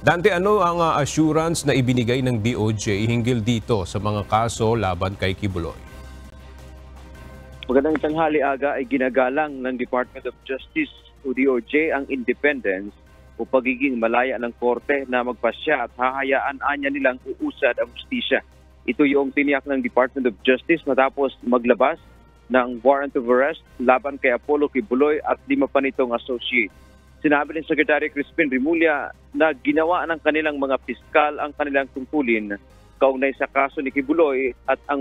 Dante, ano ang assurance na ibinigay ng DOJ hinggil dito sa mga kaso laban kay Kibuloy? Magandang tanghali, Aga, ay ginagalang ng Department of Justice o DOJ ang independence o pagiging malaya ng korte na magpasya at hahayaan anya nilang uusad ang justisya. Ito yung tiniyak ng Department of Justice matapos maglabas ng warrant of arrest laban kay Apollo Kibuloy at 5 pa nitong associate. Sinabi ni Secretary Crispin Remulla na ginawa ng kanilang mga piskal ang kanilang tungkulin kaugnay sa kaso ni Kibuloy at sa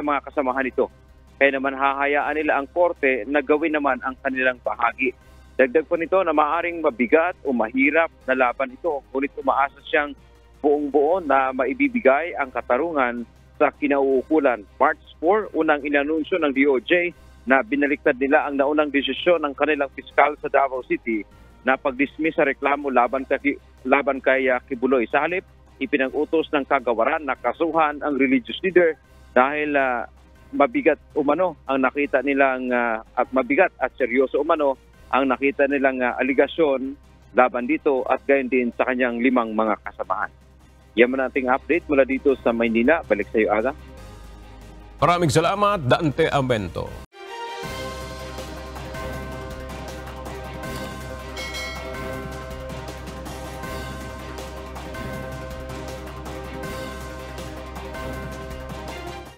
mga kasamahan nito. Kaya naman hahayaan nila ang korte na gawin naman ang kanilang bahagi. Dagdag pa nito na maaaring mabigat o mahirap na laban ito, ngunit umaasa siyang buong-buo na maibibigay ang katarungan sa kinauukulan. March 4, unang inanunsyo ng DOJ na binaliktad nila ang naunang desisyon ng kanilang piskal sa Davao City na pag-dismiss sa reklamo laban kay Kibuloy. Sa halip, ipinag-utos ng kagawaran na kasuhan ang religious leader dahil mabigat umano ang nakita nilang at mabigat at seryoso umano ang nakita nilang aligasyon laban dito at gayon din sa kanyang 5 mga kasamahan. Yan man ating update mula dito sa Maynila. Balik sa iyo, Aga. Maraming salamat, Dante Ambento.